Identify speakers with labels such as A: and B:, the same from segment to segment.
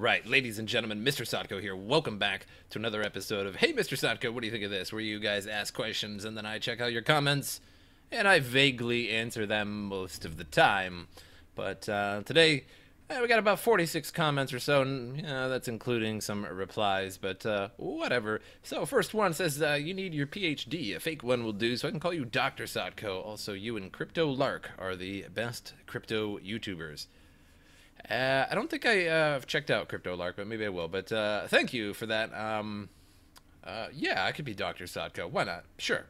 A: Right, ladies and gentlemen, MrSotko here. Welcome back to another episode of Hey MrSotko, what do you think of this? Where you guys ask questions and then I check out your comments and I vaguely answer them most of the time. But today we got about 46 comments or so, and that's including some replies, but whatever. So first one says, you need your PhD. A fake one will do, so I can call you Dr. Sotko. Also, you and Crypto Lark are the best crypto YouTubers. I don't think I've checked out Crypto Lark, but maybe I will. But thank you for that. Yeah, I could be Dr. Sotko. Why not? Sure.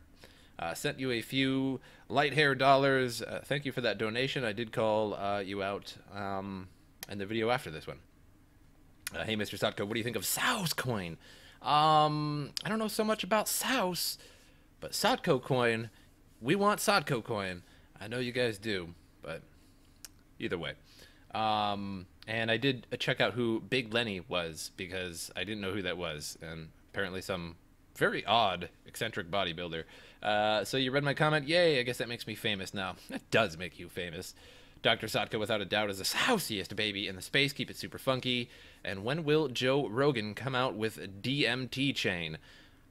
A: Sent you a few light hair dollars. Thank you for that donation. I did call you out in the video after this one. Hey, MrSotko, what do you think of Souse coin? I don't know so much about Souse, but Sotko coin, we want Sotko coin. I know you guys do, but either way. And I did check out who Big Lenny was because I didn't know who that was, and apparently some very odd, eccentric bodybuilder. So you read my comment? Yay, I guess that makes me famous now. That does make you famous. Dr. Sotko, without a doubt, is the sauciest baby in the space. Keep it super funky. And when will Joe Rogan come out with DMT chain?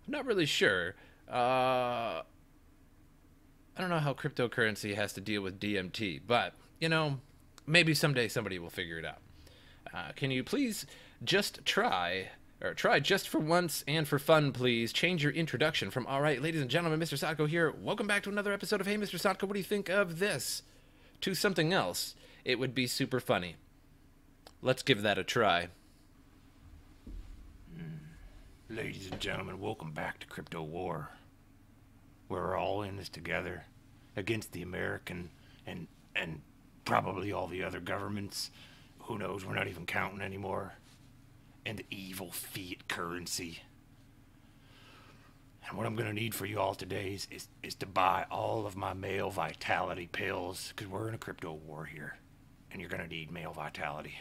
A: I'm not really sure. I don't know how cryptocurrency has to deal with DMT, but, you know, maybe someday somebody will figure it out. Can you please just try just for once and for fun, please, change your introduction from, all right, ladies and gentlemen, MrSotko here. Welcome back to another episode of Hey, MrSotko, what do you think of this? To something else. It would be super funny. Let's give that a try.
B: Ladies and gentlemen, welcome back to Crypto War. We're all in this together against the American and probably all the other governments. Who knows? We're not even counting anymore. And the evil fiat currency. And what I'm going to need for you all today is to buy all of my male vitality pills, because we're in a crypto war here. And you're going to need male vitality.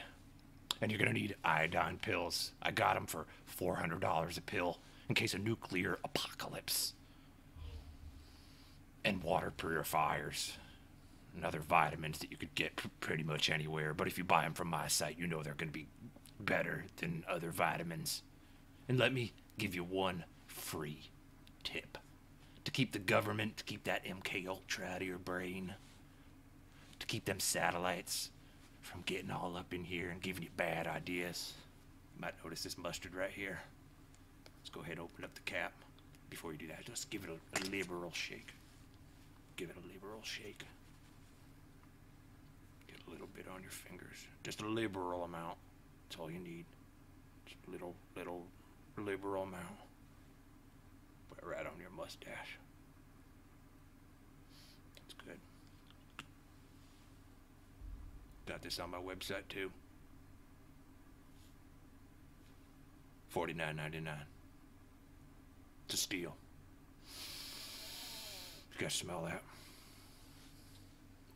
B: And you're going to need iodine pills. I got them for $400 a pill in case of nuclear apocalypse. And water purifiers. And other vitamins that you could get pretty much anywhere. But if you buy them from my site, you know they're going to be better than other vitamins. And let me give you one free tip. To keep the government, to keep that MK Ultra out of your brain. To keep them satellites from getting all up in here and giving you bad ideas. You might notice this mustard right here. Let's go ahead and open up the cap. Before you do that, just give it a liberal shake. Give it a liberal shake. Get a little bit on your fingers. Just a liberal amount. That's all you need. Just a little liberal amount. Put it right on your mustache. That's good. Got this on my website too. $49.99. It's a steal. You guys smell that?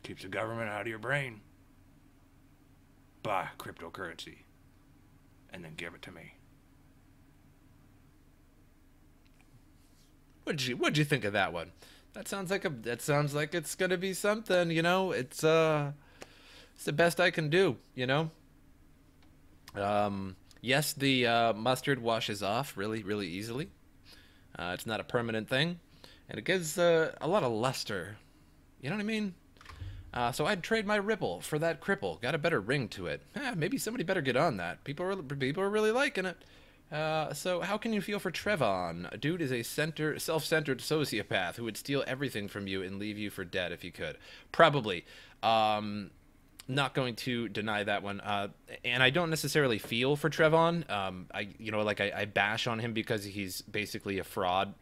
B: Keeps the government out of your brain. Buy cryptocurrency. And then give it to me.
A: What'd you think of that one? That sounds like it's gonna be something, you know. It's the best I can do, you know. Yes, the mustard washes off really, really easily. It's not a permanent thing, and it gives a lot of luster. You know what I mean? So I'd trade my Ripple for that cripple. Got a better ring to it. Maybe somebody better get on that. People are really liking it. So how can you feel for Trevon? A dude is a self-centered sociopath who would steal everything from you and leave you for dead if he could. Probably. Not going to deny that one. And I don't necessarily feel for Trevon. I bash on him because he's basically a fraud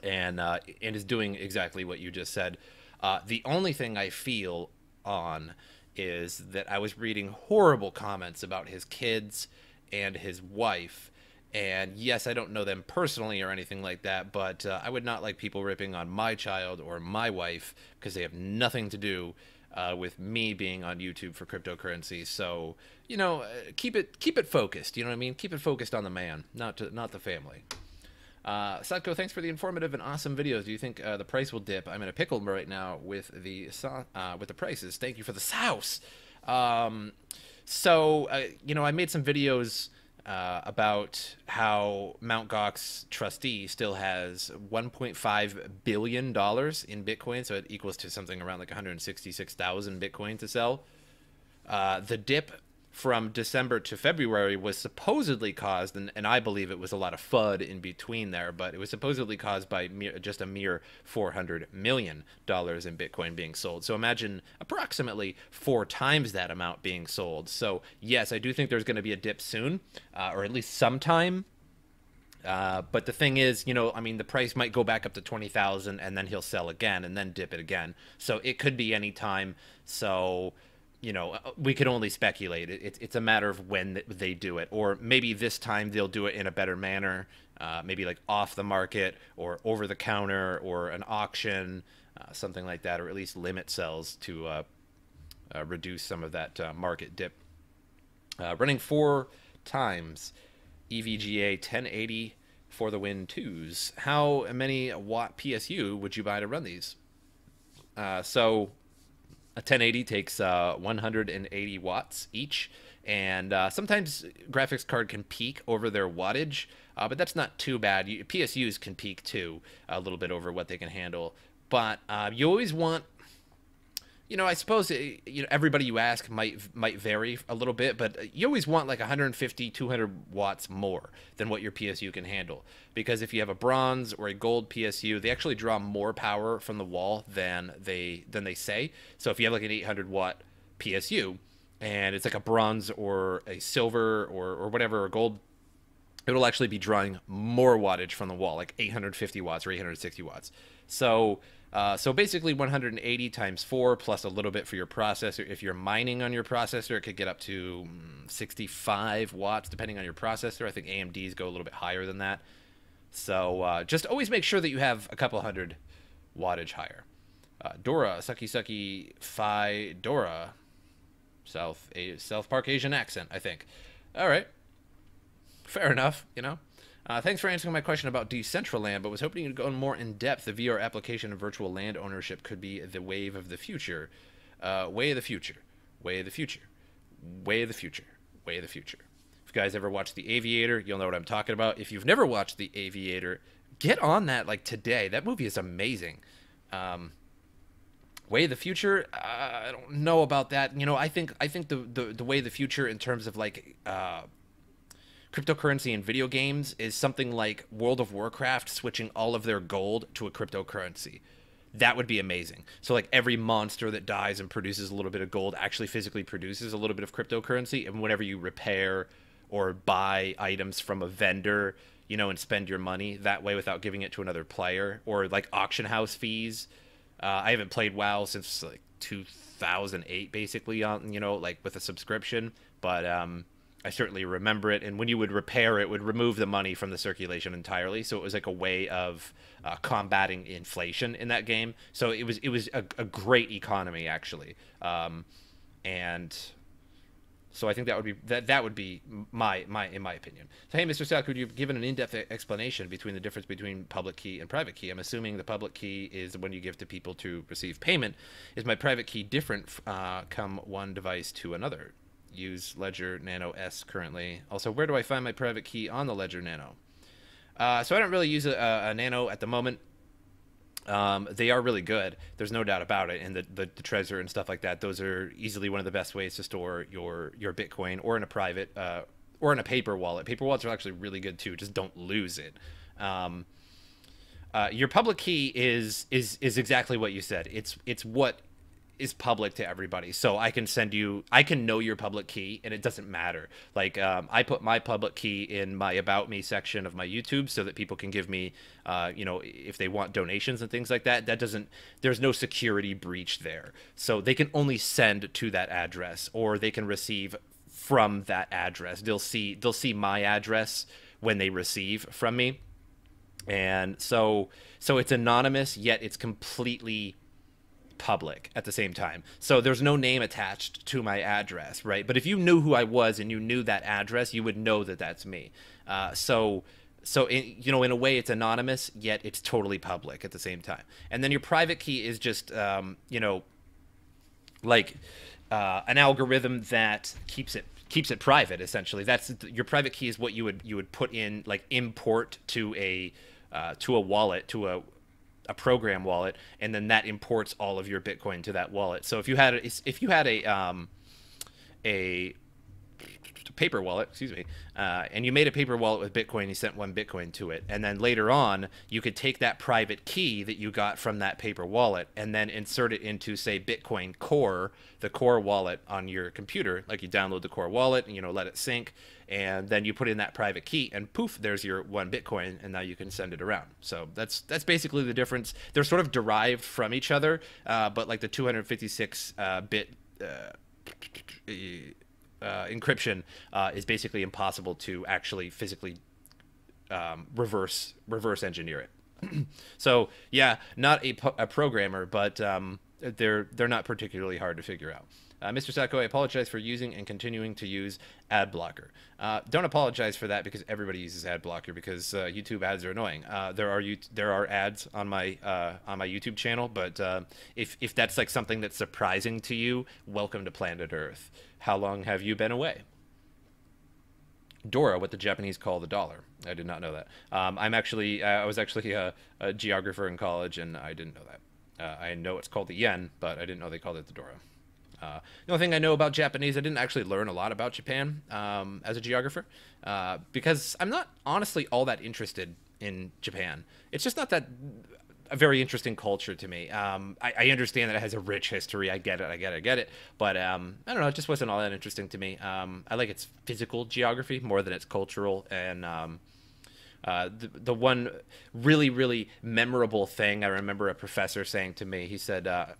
A: and is doing exactly what you just said. The only thing I feel on is that I was reading horrible comments about his kids and his wife. And yes, I don't know them personally or anything like that, but I would not like people ripping on my child or my wife because they have nothing to do with me being on YouTube for cryptocurrency. So, you know, keep it focused. You know what I mean? Keep it focused on the man, not the family. Sotko, thanks for the informative and awesome videos. Do you think the price will dip? I'm in a pickle right now with the prices. Thank you for the sauce. So, I made some videos about how Mt. Gox's trustee still has $1.5 billion in Bitcoin. So it equals to something around like 166,000 Bitcoin to sell. The dip from December to February was supposedly caused, and I believe it was a lot of FUD in between there, but it was supposedly caused by just a mere $400 million in Bitcoin being sold. So imagine approximately 4 times that amount being sold. So yes, I do think there's going to be a dip soon, or at least sometime. But the thing is, the price might go back up to 20,000 and then he'll sell again and then dip it again. So it could be any time. So we could only speculate. It's a matter of when they do it, or maybe this time they'll do it in a better manner, maybe like off the market or over the counter or an auction, something like that, or at least limit sells to reduce some of that market dip. Running 4 times EVGA 1080 for the win 2s. How many watt PSU would you buy to run these? So a 1080 takes 180 watts each, and sometimes graphics card can peak over their wattage, but that's not too bad. PSUs can peak too, a little bit over what they can handle, but you always want, I suppose everybody you ask might vary a little bit, but you always want like 150, 200 watts more than what your PSU can handle. Because if you have a bronze or a gold PSU, they actually draw more power from the wall than they say. So if you have like an 800 watt PSU and it's like a bronze or a silver or whatever, or gold, it'll actually be drawing more wattage from the wall, like 850 watts or 860 watts. So basically 180 times 4 plus a little bit for your processor. If you're mining on your processor, it could get up to 65 watts depending on your processor. I think AMDs go a little bit higher than that. So just always make sure that you have a couple hundred wattage higher. Dora, Sucky Phi Dora. South Park Asian accent, I think. All right. Fair enough, Thanks for answering my question about Decentraland, but was hoping you'd go more in depth. The VR application of virtual land ownership could be the wave of the future. Way of the future. Way of the future. Way of the future. Way of the future. If you guys ever watched The Aviator, you'll know what I'm talking about. If you've never watched The Aviator, get on that like today. That movie is amazing. Way of the future, I don't know about that. I think the way of the future in terms of like cryptocurrency in video games is something like World of Warcraft switching all of their gold to a cryptocurrency. That would be amazing. So like every monster that dies and produces a little bit of gold actually physically produces a little bit of cryptocurrency, and whenever you repair or buy items from a vendor, and spend your money that way without giving it to another player, or like auction house fees. I haven't played WoW since like 2008 basically, on like with a subscription, but I certainly remember it, and when you would repair it would remove the money from the circulation entirely, so it was like a way of combating inflation in that game. So it was a great economy actually, and so I think that would be my in my opinion. So hey, MrSotko, you've given an in-depth explanation between the difference between public key and private key. I'm assuming the public key is the one you give to people to receive payment. Is my private key different come one device to another? Use Ledger Nano S currently. Also, where do I find my private key on the Ledger Nano? So I don't really use a Nano at the moment. They are really good. There's no doubt about it. And the Trezor and stuff like that, those are easily one of the best ways to store your Bitcoin, or in a private or in a paper wallet. Paper wallets are actually really good too. Just don't lose it. Your public key is exactly what you said. It's what is public to everybody. So I can know your public key, and it doesn't matter. Like I put my public key in my About Me section of my YouTube so that people can give me, if they want donations and things like that. There's no security breach there. So they can only send to that address, or they can receive from that address. They'll see my address when they receive from me. And so it's anonymous, yet it's completely public at the same time. So there's no name attached to my address, right? But if you knew who I was and you knew that address, you would know that that's me. So in a way it's anonymous, yet it's totally public at the same time. And then your private key is just like an algorithm that keeps it private. Essentially, that's your private key is what you would put in, like, import to a wallet, to a program wallet, and then that imports all of your Bitcoin to that wallet. So if you had a paper wallet, excuse me, and you made a paper wallet with Bitcoin, you sent 1 Bitcoin to it, and then later on you could take that private key that you got from that paper wallet and then insert it into, say, Bitcoin Core, the Core wallet on your computer. Like, you download the Core wallet and, let it sync, and then you put in that private key, and poof, there's your 1 Bitcoin, and now you can send it around. So that's basically the difference. They're sort of derived from each other, but like the 256 bit encryption is basically impossible to actually physically reverse engineer it. So yeah, not a programmer, but they're not particularly hard to figure out. MrSotko, I apologize for using and continuing to use ad blocker. Don't apologize for that, because everybody uses ad blocker, because YouTube ads are annoying. There are ads on my YouTube channel, but if that's like something that's surprising to you, welcome to planet Earth. How long have you been away? Dora, what the Japanese call the dollar. I did not know that. I was actually a geographer in college, and I didn't know that. I know it's called the yen, but I didn't know they called it the Dora. The only thing I know about Japanese, I didn't actually learn a lot about Japan as a geographer, because I'm not honestly all that interested in Japan. It's just not that a very interesting culture to me. I understand that it has a rich history. I get it. But I don't know, it just wasn't all that interesting to me. I like its physical geography more than its cultural. And the one really, really memorable thing I remember a professor saying to me, he said to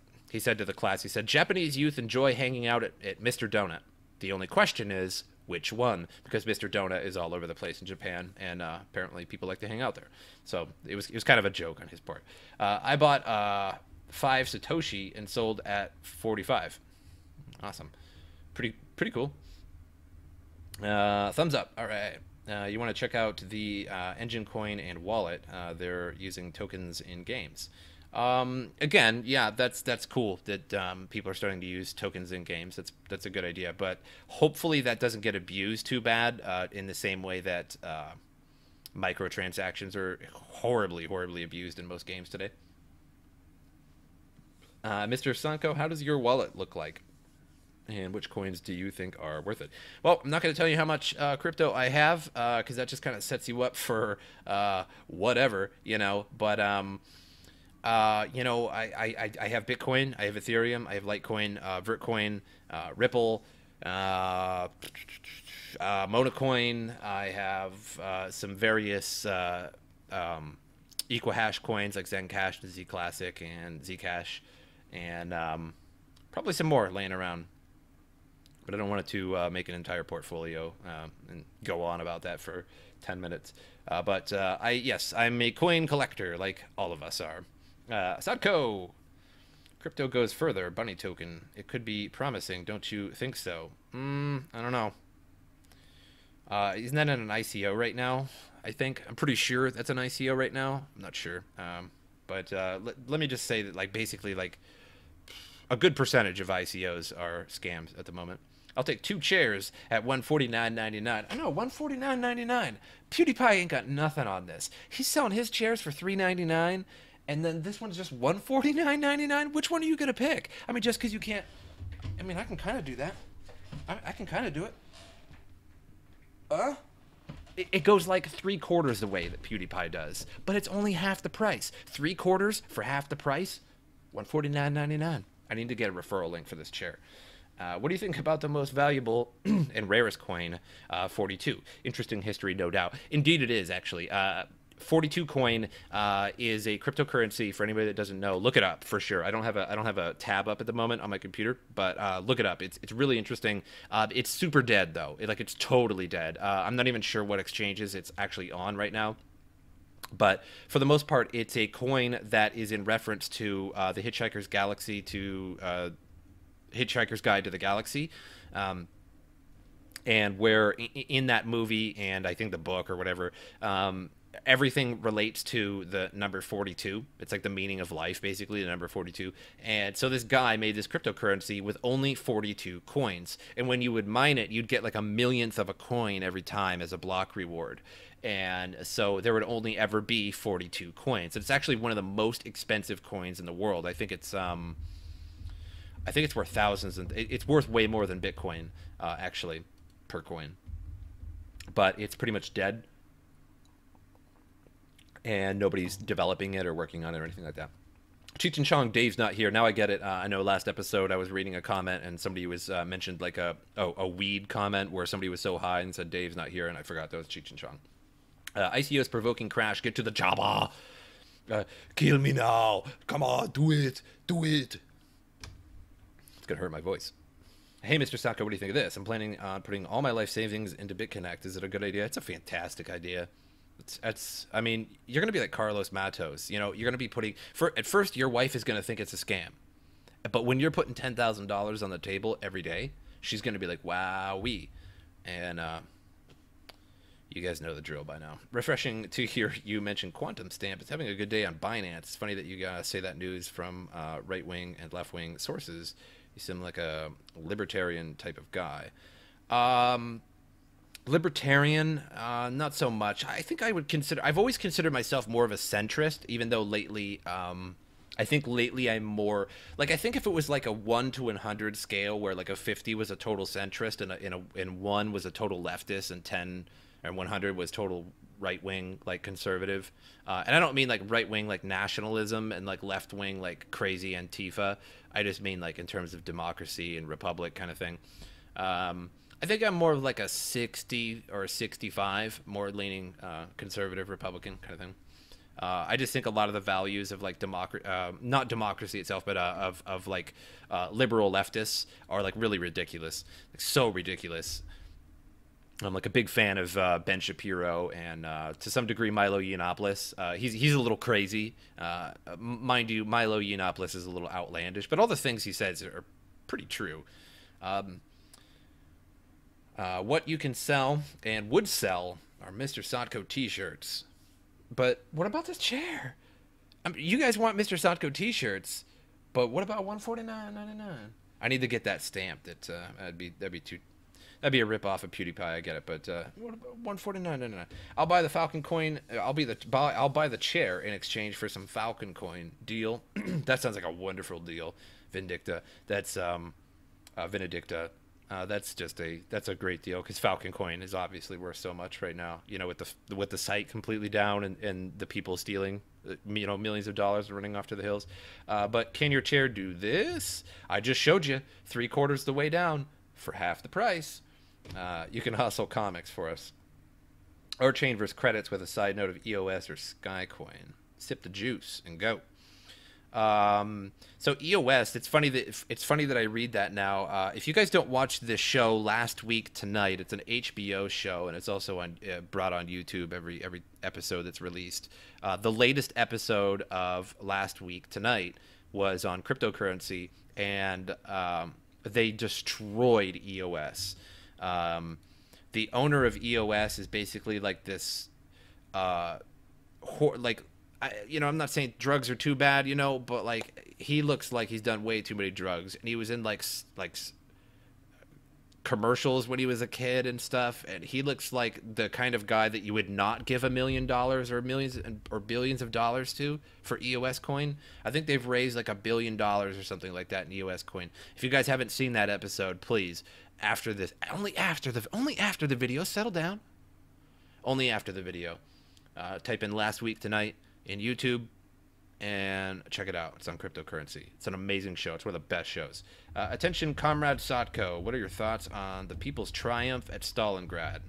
A: the class, he said, "Japanese youth enjoy hanging out at Mr. Donut. The only question is, which one?" Because Mr. Donut is all over the place in Japan, and apparently people like to hang out there. So it was kind of a joke on his part. I bought 5 Satoshi and sold at 45. Awesome. Pretty cool. Thumbs up. All right. You want to check out the Engine Coin and wallet. They're using tokens in games. Again, yeah, that's cool that people are starting to use tokens in games. That's a good idea, but hopefully that doesn't get abused too bad in the same way that microtransactions are horribly abused in most games today. MrSotko, how does your wallet look like? And which coins do you think are worth it? Well, I'm not going to tell you how much crypto I have, because that just kind of sets you up for whatever, but I have Bitcoin, I have Ethereum, I have Litecoin, Vertcoin, Ripple, Monocoin. I have some various Equihash coins like Zencash, Z Classic, and Zcash, and probably some more laying around. But I don't want it to make an entire portfolio and go on about that for 10 minutes. But I'm a coin collector, like all of us are. Sotko, crypto goes further. Bunny token. It could be promising. Don't you think so? I don't know. Isn't that in an ICO right now? I'm pretty sure that's an ICO right now. I'm not sure. But let me just say that, like, basically, like, a good percentage of ICOs are scams at the moment. I'll take 2 chairs at $149.99. I know, $149.99. PewDiePie ain't got nothing on this. He's selling his chairs for $3.99. And then this one's just $149.99. Which one are you gonna pick? I mean, just because you can't. I mean, I can kind of do that. I can kind of do it. It goes like 3/4 the way that PewDiePie does, but it's only half the price. 3/4 for half the price. $149.99. I need to get a referral link for this chair. What do you think about the most valuable and rarest coin, 42? Interesting history, no doubt. Indeed, it is actually. 42 coin is a cryptocurrency. For anybody that doesn't know, look it up for sure. I don't have a tab up at the moment on my computer, but look it up. It's really interesting. It's super dead though. It's totally dead. I'm not even sure what exchanges it's actually on right now. But for the most part, it's a coin that is in reference to the Hitchhiker's Galaxy, to Hitchhiker's Guide to the Galaxy. and where in that movie and I think the book or whatever, everything relates to the number 42. It's like the meaning of life, basically, the number 42. And so this guy made this cryptocurrency with only 42 coins. And when you would mine it, you'd get like a millionth of a coin every time as a block reward. And so there would only ever be 42 coins. It's actually one of the most expensive coins in the world. I think it's worth thousands, and it's worth way more than Bitcoin, actually, per coin. But it's pretty much dead, and nobody's developing it or working on it or anything like that. Cheech and Chong, Dave's not here. Now I get it. I know last episode I was reading a comment and somebody was mentioned like a weed comment where somebody was so high and said Dave's not here, and I forgot that was Cheech and Chong. ICO's provoking crash. Get to the Jabba. Kill me now. Come on, do it. Do it. It's going to hurt my voice. Hey, MrSotko, what do you think of this? I'm planning on putting all my life savings into BitConnect. Is it a good idea? It's a fantastic idea. I mean, you're going to be like Carlos Matos. You know, you're going to be putting... at first, your wife is going to think it's a scam. But when you're putting $10,000 on the table every day, she's going to be like, wowee. And you guys know the drill by now. Refreshing to hear you mention Quantum Stamp. It's having a good day on Binance. It's funny that you say that news from right-wing and left-wing sources. You seem like a libertarian type of guy. Libertarian, not so much. I think I've always considered myself more of a centrist, even though lately, I think lately I'm more, like, I think if it was like a 1 to 100 scale where like a 50 was a total centrist and 1 was a total leftist and 10 and 100 was total right-wing, like conservative. And I don't mean like right-wing, like nationalism and like left-wing, like crazy Antifa. I just mean like in terms of democracy and republic kind of thing. I think I'm more of like a 60 or a 65, more leaning conservative Republican kind of thing. I just think a lot of the values of like not democracy itself, but of like liberal leftists are like really ridiculous, like so ridiculous. I'm like a big fan of Ben Shapiro and to some degree Milo Yiannopoulos. He's a little crazy, mind you. Milo Yiannopoulos is a little outlandish, but all the things he says are pretty true. What you can sell and would sell are MrSotko t-shirts. But what about this chair? I mean, you guys want MrSotko t-shirts, but what about $149.99? I need to get that stamped. That'd be a rip off of PewDiePie. I get it, but what about $149.99? I'll buy the Falcon coin. I'll buy the chair in exchange for some Falcon coin. Deal. That sounds like a wonderful deal. Vindicta. That's Benedicta. That's a great deal because Falcon coin is obviously worth so much right now. You know, with the site completely down and the people stealing, you know, millions of dollars running off to the hills. But can your chair do this? I just showed you 3/4 the way down for half the price. You can hustle comics for us, or chain versus credits with a side note of EOS or Skycoin. Sip the juice and go. So EOS, it's funny that I read that now. If you guys don't watch this show Last Week Tonight, it's an HBO show and it's also brought on YouTube every episode that's released. The latest episode of Last Week Tonight was on cryptocurrency, and they destroyed EOS. The owner of EOS is basically like this, I'm not saying drugs are too bad, you know, but like he looks like he's done way too many drugs, and he was in like commercials when he was a kid and stuff, and he looks like the kind of guy that you would not give $1 million or millions or billions of dollars to for EOS coin. I think they've raised like $1 billion or something like that in EOS coin. If you guys haven't seen that episode, please, after this, only after the video, settle down. Only after the video, type in Last Week Tonight in YouTube and check it out. It's on cryptocurrency. It's an amazing show. It's one of the best shows. Attention, Comrade Sotko. What are your thoughts on the people's triumph at Stalingrad?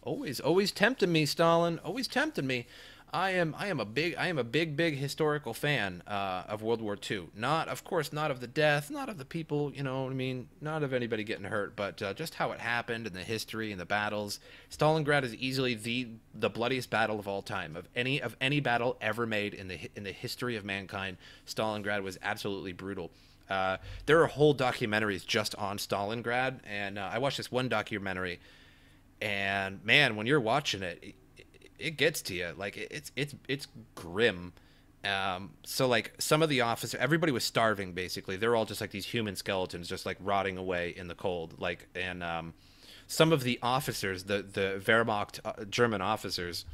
A: Always tempting me, Stalin. Always tempting me. I am a big historical fan of World War II. Of course, not of the death, not of the people, you know what I mean, not of anybody getting hurt, but just how it happened and the history and the battles. Stalingrad is easily the bloodiest battle of all time. Of any battle ever made in the history of mankind, Stalingrad was absolutely brutal. There are whole documentaries just on Stalingrad, and I watched this one documentary, and man, when you're watching it, it gets to you. Like it's grim. So like some of the officers, everybody was starving basically. They're all just like these human skeletons, just like rotting away in the cold. Like and some of the officers, the Wehrmacht German officers,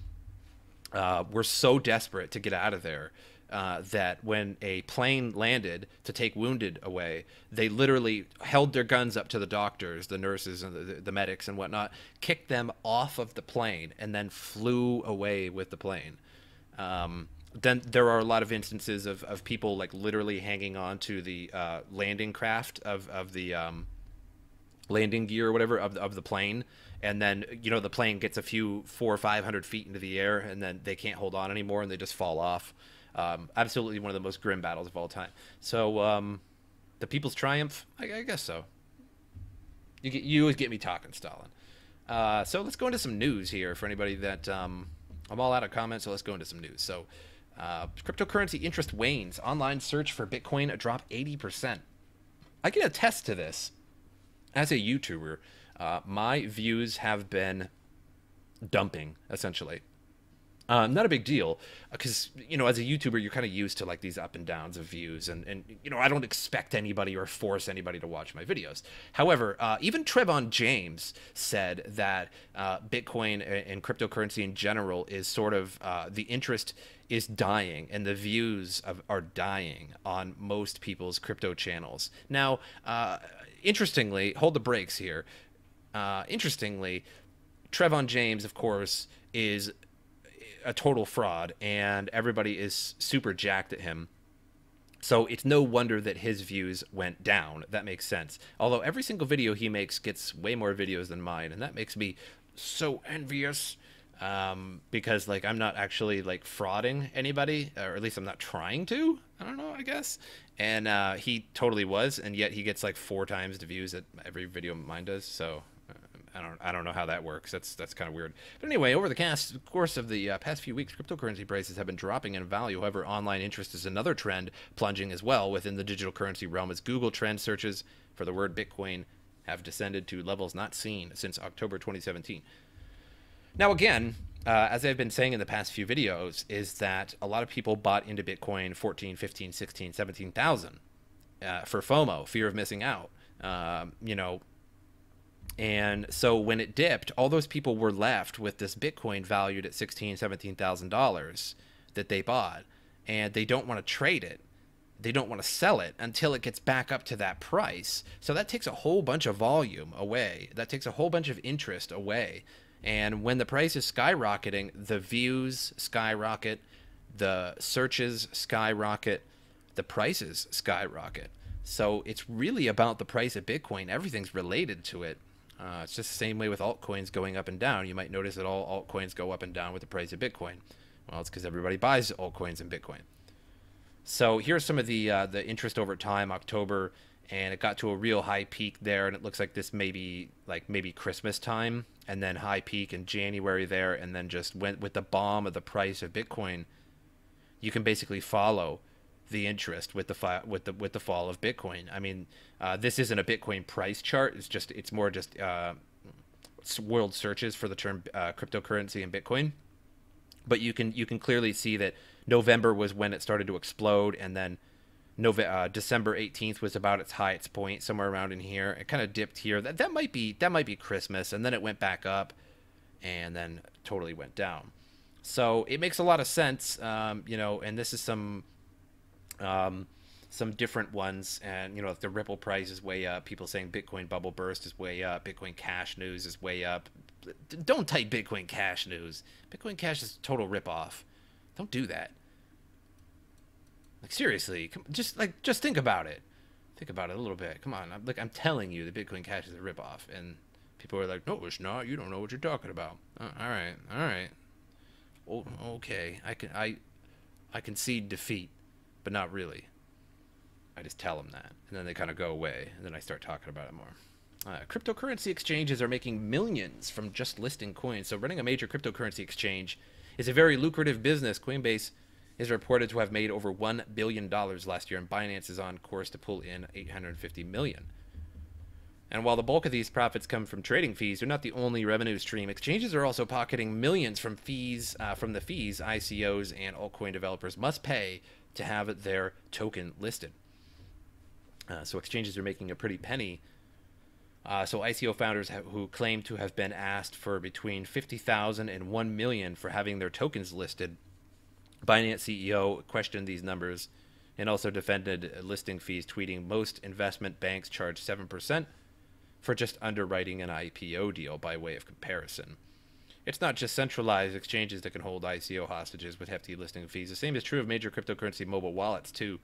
A: were so desperate to get out of there that when a plane landed to take wounded away, they literally held their guns up to the doctors, the nurses, and the medics and whatnot, kicked them off of the plane, and then flew away with the plane. Then there are a lot of instances of people like literally hanging on to the landing craft of the landing gear or whatever of the plane, and then the plane gets a few 400 or 500 feet into the air, and then they can't hold on anymore and they just fall off. Absolutely one of the most grim battles of all time. So the People's Triumph, I guess so. You always get me talking, Stalin. So let's go into some news here for anybody that I'm all out of comments, so let's go into some news. So cryptocurrency interest wanes. Online search for Bitcoin drop 80%. I can attest to this. As a YouTuber, my views have been dumping, essentially. Not a big deal, because, as a YouTuber, you're kind of used to, like, these up and downs of views, and I don't expect anybody or force anybody to watch my videos. However, even Trevon James said that Bitcoin and cryptocurrency in general is sort of, the interest is dying, and the views are dying on most people's crypto channels. Now, interestingly, hold the brakes here. Interestingly, Trevon James, of course, is a total fraud, and everybody is super jacked at him. So it's no wonder that his views went down. That makes sense. Although every single video he makes gets way more videos than mine, and that makes me so envious. Because like I'm not actually like frauding anybody, or at least I'm not trying to. I don't know, I guess. And he totally was, and yet he gets like 4 times the views that every video mine does. So I don't know how that works. That's kind of weird. But anyway, over the course of the past few weeks, cryptocurrency prices have been dropping in value. However, online interest is another trend plunging as well within the digital currency realm, as Google trend searches for the word Bitcoin have descended to levels not seen since October 2017. Now, again, as I've been saying in the past few videos, is that a lot of people bought into Bitcoin 14, 15, 16, 17,000 for FOMO, fear of missing out, And so when it dipped, all those people were left with this Bitcoin valued at $16,000, $17,000 that they bought, and they don't want to trade it. They don't want to sell it until it gets back up to that price. So that takes a whole bunch of volume away. That takes a whole bunch of interest away. And when the price is skyrocketing, the views skyrocket, the searches skyrocket, the prices skyrocket. So it's really about the price of Bitcoin. Everything's related to it. It's just the same way with altcoins going up and down. You might notice that all altcoins go up and down with the price of Bitcoin. Well, it's because everybody buys altcoins in Bitcoin. So here's some of the interest over time, October, and it got to a real high peak there, and it looks like this maybe Christmas time, and then high peak in January there, and then just went with the bomb of the price of Bitcoin. You can basically follow the interest with the fall of Bitcoin. I mean, this isn't a Bitcoin price chart. It's more just world searches for the term cryptocurrency and Bitcoin. But you can clearly see that November was when it started to explode, and then December 18th was about its highest point, somewhere around in here. It kind of dipped here. That might be Christmas, and then it went back up, and then totally went down. So it makes a lot of sense, and this is some different ones, and like the Ripple price is way up. People saying Bitcoin bubble burst is way up. Bitcoin Cash news is way up. Don't type Bitcoin Cash news. Bitcoin Cash is a total ripoff. Don't do that. Like, seriously, just think about it. Think about it a little bit. Come on, I'm telling you, the Bitcoin Cash is a ripoff, and people are like, no, it's not. You don't know what you're talking about. All right. Oh, okay, I concede defeat, but not really. I just tell them that, and then they kind of go away, and then I start talking about it more. Cryptocurrency exchanges are making millions from just listing coins. So running a major cryptocurrency exchange is a very lucrative business. Coinbase is reported to have made over $1 billion last year, and Binance is on course to pull in $850 million. And while the bulk of these profits come from trading fees, they're not the only revenue stream. Exchanges are also pocketing millions from the fees ICOs and altcoin developers must pay to have their token listed. So exchanges are making a pretty penny. So ICO founders who claim to have been asked for between $50,000 and $1 million for having their tokens listed. Binance CEO questioned these numbers and also defended listing fees, tweeting, "Most investment banks charge 7% for just underwriting an IPO deal by way of comparison. It's not just centralized exchanges that can hold ICO hostages with hefty listing fees. The same is true of major cryptocurrency mobile wallets, too."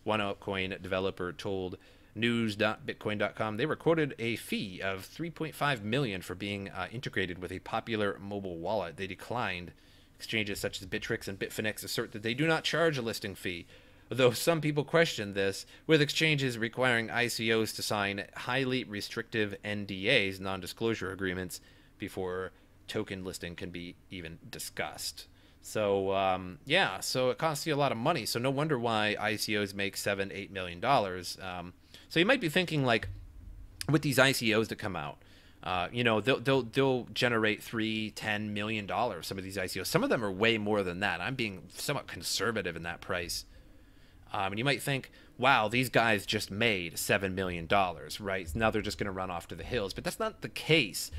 A: One altcoin developer told news.bitcoin.com they recorded a fee of $3.5 million for being integrated with a popular mobile wallet. They declined. Exchanges such as Bittrex and Bitfinex assert that they do not charge a listing fee, though some people question this, with exchanges requiring ICOs to sign highly restrictive NDAs, non-disclosure agreements, before token listing can be even discussed. So, yeah, so it costs you a lot of money. So no wonder why ICOs make $7-8 million. So you might be thinking, like, with these ICOs that come out, they'll generate $3-10 million. Some of these ICOs, some of them are way more than that. I'm being somewhat conservative in that price. And you might think, wow, these guys just made $7 million, right? Now they're just going to run off to the hills. But that's not the case.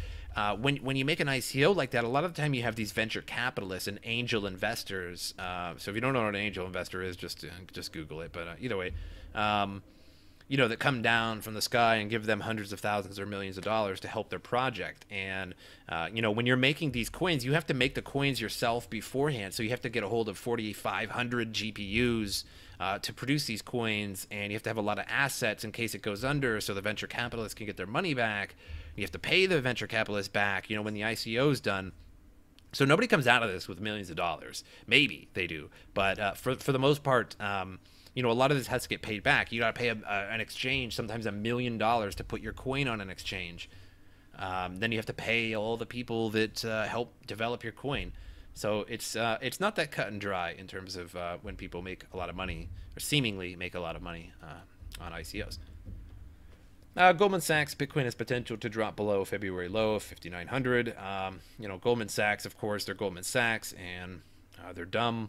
A: When you make an ICO like that, a lot of the time you have these venture capitalists and angel investors. So if you don't know what an angel investor is, just Google it. But either way, that come down from the sky and give them hundreds of thousands or millions of dollars to help their project. And, when you're making these coins, you have to make the coins yourself beforehand. So you have to get a hold of 4,500 GPUs to produce these coins, and you have to have a lot of assets in case it goes under so the venture capitalists can get their money back. You have to pay the venture capitalists back, when the ICO is done. So nobody comes out of this with millions of dollars. Maybe they do. But for the most part, a lot of this has to get paid back. You got to pay an exchange, sometimes $1 million to put your coin on an exchange. Then you have to pay all the people that help develop your coin. So it's not that cut and dry in terms of when people make a lot of money, or seemingly make a lot of money on ICOs. Goldman Sachs, Bitcoin has potential to drop below February low of 5,900. Goldman Sachs, of course, they're Goldman Sachs, and they're dumb.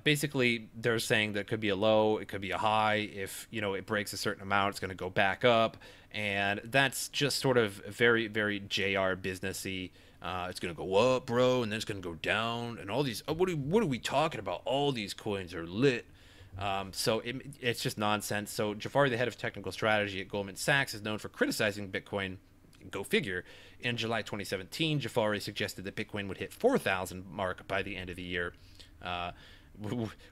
A: Basically, they're saying that it could be a low, it could be a high. If, it breaks a certain amount, it's going to go back up. And that's just sort of very, very JR businessy. It's going to go up, bro, and then it's going to go down. And all these, what are we talking about? All these coins are lit. So it's just nonsense. So Jafari, the head of technical strategy at Goldman Sachs, is known for criticizing Bitcoin. Go figure. In July 2017, Jafari suggested that Bitcoin would hit 4,000 mark by the end of the year,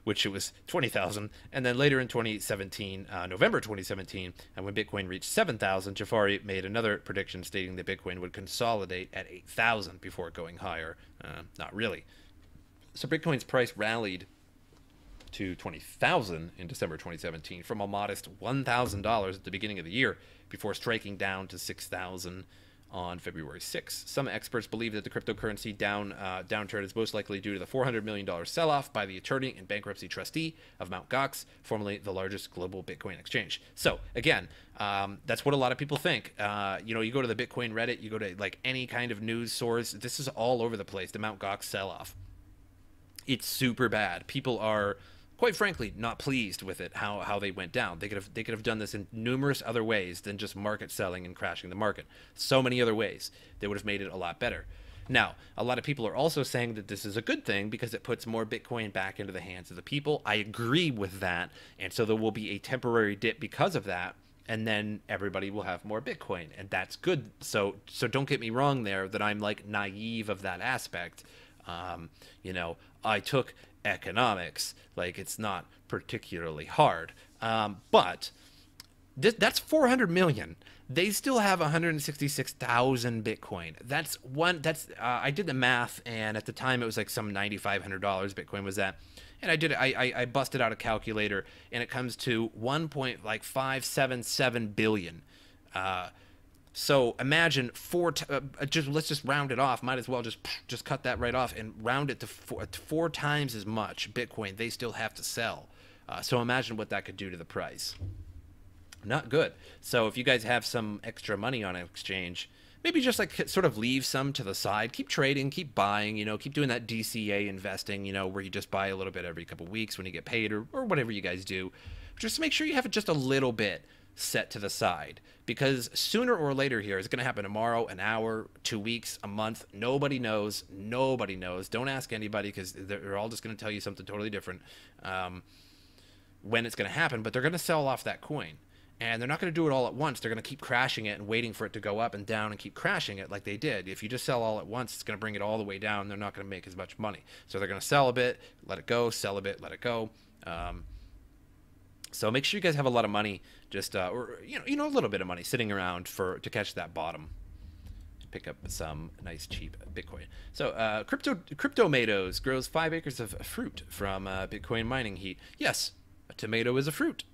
A: which it was 20,000. And then later in 2017, November 2017, and when Bitcoin reached 7,000, Jafari made another prediction stating that Bitcoin would consolidate at 8,000 before going higher. Not really. So Bitcoin's price rallied to 20,000 in December 2017 from a modest $1,000 at the beginning of the year before striking down to 6,000 on February 6th. Some experts believe that the cryptocurrency downturn is most likely due to the $400 million sell-off by the attorney and bankruptcy trustee of Mt. Gox, formerly the largest global Bitcoin exchange. So again, that's what a lot of people think. You go to the Bitcoin Reddit, you go to like any kind of news source. This is all over the place. The Mt. Gox sell-off. It's super bad. People are, quite frankly, not pleased with it, how they went down. They could have done this in numerous other ways than just market selling and crashing the market. So many other ways. They would have made it a lot better. Now, a lot of people are also saying that this is a good thing because it puts more Bitcoin back into the hands of the people. I agree with that. And so there will be a temporary dip because of that. And then everybody will have more Bitcoin. And that's good. So don't get me wrong there that I'm like naive of that aspect. I took economics, like it's not particularly hard, but that's 400 million. They still have 166,000 Bitcoin. I did the math, and at the time it was like some $9,500 Bitcoin was that, and I busted out a calculator, and it comes to 1.577 billion. So imagine let's just round it off. Might as well just cut that right off and round it to four times as much Bitcoin they still have to sell. So imagine what that could do to the price. Not good. So if you guys have some extra money on an exchange, maybe just like sort of leave some to the side. Keep trading, keep buying, keep doing that DCA investing, where you just buy a little bit every couple weeks when you get paid or whatever you guys do. Just make sure you have just a little bit set to the side, because sooner or later here, it's going to happen tomorrow, an hour, 2 weeks, a month. Nobody knows. Nobody knows. Don't ask anybody, because they're all just going to tell you something totally different when it's going to happen. But they're going to sell off that coin. And they're not going to do it all at once. They're going to keep crashing it and waiting for it to go up and down and keep crashing it like they did. If you just sell all at once, it's going to bring it all the way down. They're not going to make as much money. So they're going to sell a bit, let it go, sell a bit, let it go. So make sure you guys have a lot of money, just or a little bit of money sitting around to catch that bottom. Pick up some nice cheap Bitcoin. So Cryptomatoes grows 5 acres of fruit from Bitcoin mining heat. Yes, a tomato is a fruit.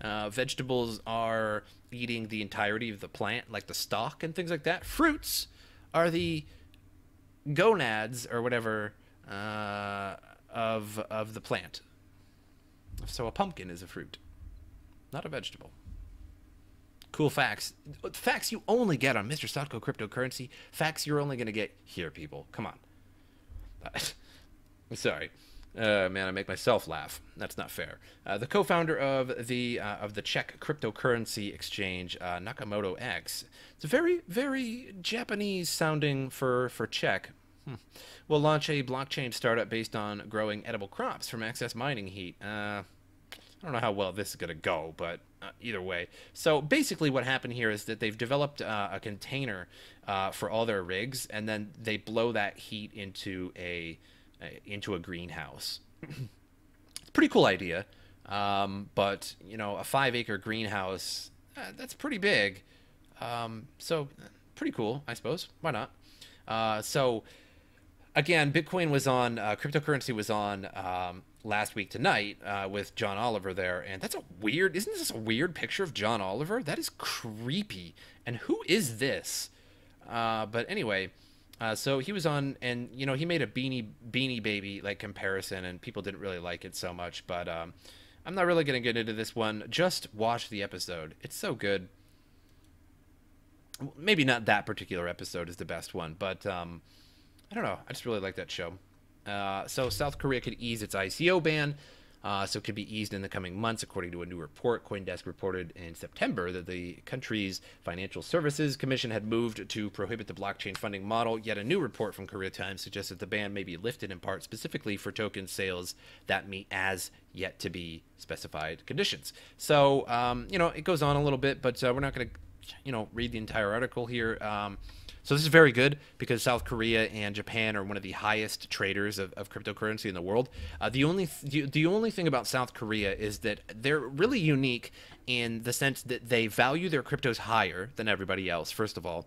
A: Vegetables are eating the entirety of the plant, like the stalk and things like that. Fruits are the gonads or whatever of the plant. So a pumpkin is a fruit, not a vegetable. Cool facts. Facts you only get on MrSotko Cryptocurrency. Facts you're only going to get here, people. Come on. Sorry. Man, I make myself laugh. That's not fair. The co-founder of the Czech cryptocurrency exchange, Nakamoto X, it's very, very Japanese sounding for Czech. Will launch a blockchain startup based on growing edible crops from excess mining heat. I don't know how well this is going to go, but either way. So basically what happened here is that they've developed a container for all their rigs, and then they blow that heat into a greenhouse. It's a pretty cool idea, but a 5-acre greenhouse, that's pretty big. So pretty cool, I suppose. Why not? So again, Bitcoin was on, cryptocurrency was on last week tonight with John Oliver there, and isn't this a weird picture of John Oliver? That is creepy. And who is this? But anyway. So he was on, and he made a Beanie Baby like comparison, and people didn't really like it so much. But I'm not really gonna get into this one. Just watch the episode; it's so good. Maybe not that particular episode is the best one, but I don't know. I just really like that show. So South Korea could ease its ICO ban. So it could be eased in the coming months, according to a new report. CoinDesk reported in September that the country's Financial Services Commission had moved to prohibit the blockchain funding model. Yet a new report from Korea Times suggests that the ban may be lifted in part specifically for token sales that meet as yet to be specified conditions. So, it goes on a little bit, but we're not going to, read the entire article here. So this is very good because South Korea and Japan are one of the highest traders of cryptocurrency in the world. The only thing about South Korea is that they're really unique in the sense that they value their cryptos higher than everybody else, first of all.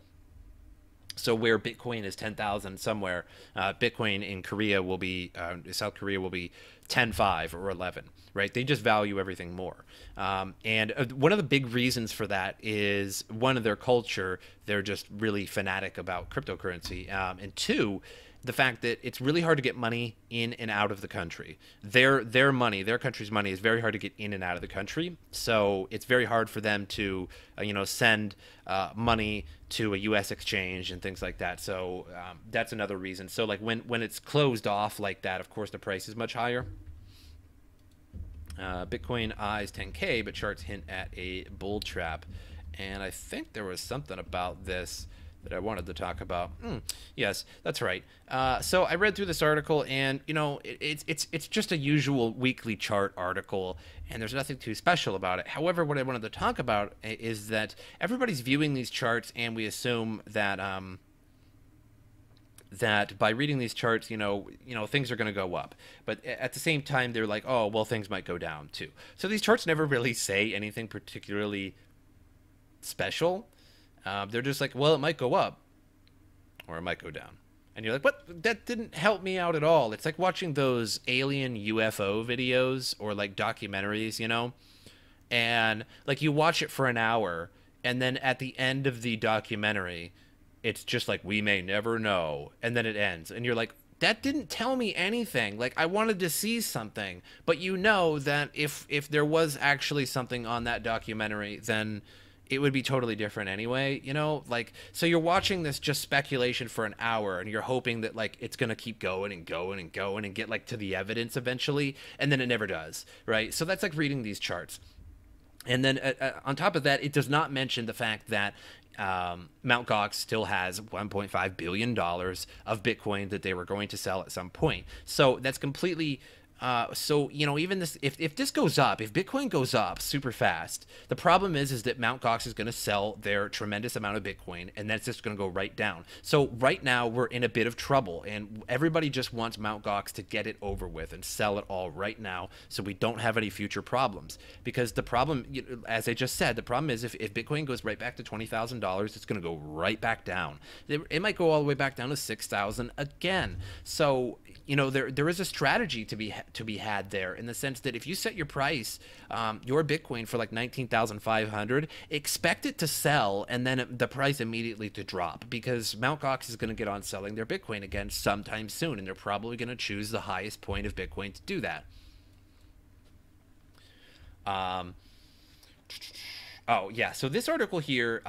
A: So where Bitcoin is 10,000 somewhere, Bitcoin in Korea will be, South Korea will be 10.5 or 11, right? They just value everything more. And one of the big reasons for that is, one, of their culture. They're just really fanatic about cryptocurrency. And two, the fact that it's really hard to get money in and out of the country. Their money, their country's money, is very hard to get in and out of the country. So it's very hard for them to, send money to a U.S. exchange and things like that. So that's another reason. So like when it's closed off like that, of course the price is much higher. Bitcoin eyes 10K, but charts hint at a bull trap. And I think there was something about this that I wanted to talk about. Yes, that's right. So I read through this article, and it's just a usual weekly chart article, and there's nothing too special about it. However, what I wanted to talk about is that everybody's viewing these charts, and we assume that that by reading these charts, things are going to go up. But at the same time, they're like, oh, well, things might go down too. So these charts never really say anything particularly special. They're just like, well, it might go up or it might go down. And you're like, what? That didn't help me out at all. It's like watching those alien UFO videos or like documentaries, and like you watch it for an hour and then at the end of the documentary, it's just like, we may never know, and then it ends, and you're like, that didn't tell me anything. Like, I wanted to see something, but you know that if there was actually something on that documentary, then it would be totally different anyway, you know? Like, so you're watching this just speculation for an hour, and you're hoping that, like, it's gonna keep going and going and going and get, like, to the evidence eventually, and then it never does, right? So that's like reading these charts. And then on top of that, it does not mention the fact that Mt. Gox still has $1.5 billion of Bitcoin that they were going to sell at some point. So that's completely... so, you know, even this, if this goes up, if Bitcoin goes up super fast, the problem is that Mt. Gox is going to sell their tremendous amount of Bitcoin, and that's just going to go right down. So right now we're in a bit of trouble, and everybody just wants Mt. Gox to get it over with and sell it all right now, so we don't have any future problems. Because the problem, as I just said, the problem is if Bitcoin goes right back to $20,000, it's going to go right back down. It might go all the way back down to 6,000 again. So, you know, there is a strategy to be had there, in the sense that if you set your price, your Bitcoin for like 19,500, expect it to sell and then the price immediately to drop, because Mt. Gox is going to get on selling their Bitcoin again sometime soon, and they're probably going to choose the highest point of Bitcoin to do that. Oh, yeah, so this article here,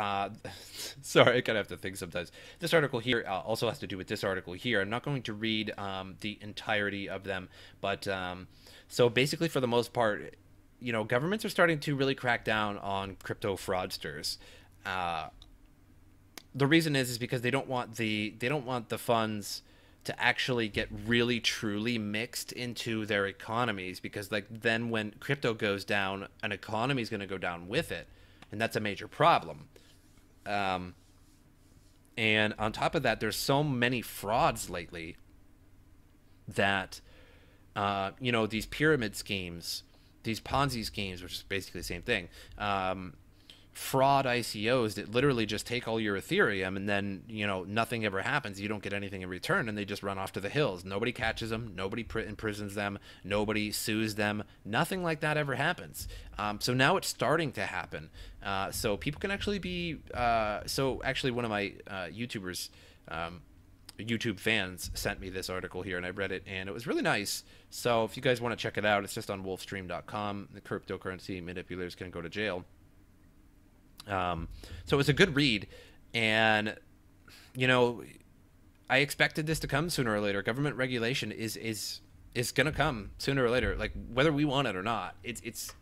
A: sorry, I kind of have to think sometimes. This article here also has to do with this article here. I'm not going to read the entirety of them, but so basically, for the most part, you know, governments are starting to really crack down on crypto fraudsters. The reason is because they don't want the funds to actually get really truly mixed into their economies, because like then when crypto goes down, an economy is going to go down with it. And that's a major problem. And on top of that, there's so many frauds lately that, you know, these pyramid schemes, these Ponzi schemes, which is basically the same thing, fraud ICOs that literally just take all your Ethereum, and then, you know, nothing ever happens. You don't get anything in return, and they just run off to the hills. Nobody catches them. Nobody imprisons them. Nobody sues them. Nothing like that ever happens. So now it's starting to happen. So people can actually be... so actually one of my YouTubers... YouTube fans sent me this article here, and I read it, and it was really nice. So if you guys want to check it out, it's just on wolfstream.com. The cryptocurrency manipulators can go to jail. So it was a good read, and, you know, I expected this to come sooner or later. Government regulation is going to come sooner or later, like whether we want it or not. It's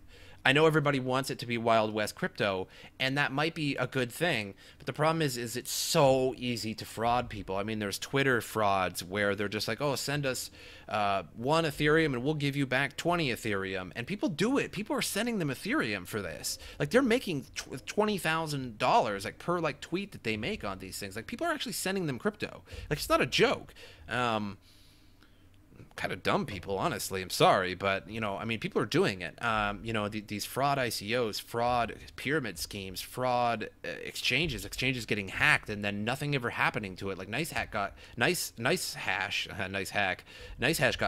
A: I know everybody wants it to be Wild West crypto, and that might be a good thing, but the problem is it's so easy to fraud people. I mean, there's Twitter frauds where they're just like, oh, send us 1 Ethereum and we'll give you back 20 Ethereum. And people do it. People are sending them Ethereum for this. Like, they're making $20,000 like per like tweet that they make on these things. Like, people are actually sending them crypto. Like, it's not a joke. Kind of dumb people, honestly. I'm sorry, but, you know, I mean, people are doing it. You know, these fraud ICOs, fraud pyramid schemes, fraud exchanges getting hacked, and then nothing ever happening to it. Like Nice Hash got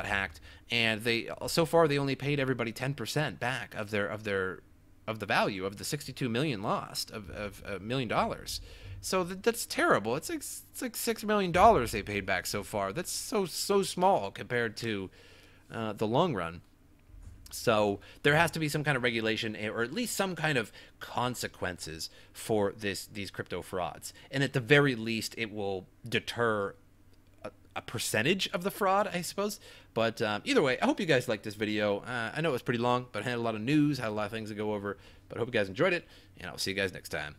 A: hacked, and they so far they only paid everybody 10% back of the value of the 62 million lost of $1 million. So that's terrible. It's like $6 million they paid back so far. That's so small compared to the long run. So there has to be some kind of regulation, or at least some kind of consequences for these crypto frauds. And at the very least, it will deter a percentage of the fraud, I suppose. But either way, I hope you guys liked this video. I know it was pretty long, but I had a lot of news, had a lot of things to go over. But I hope you guys enjoyed it, and I'll see you guys next time.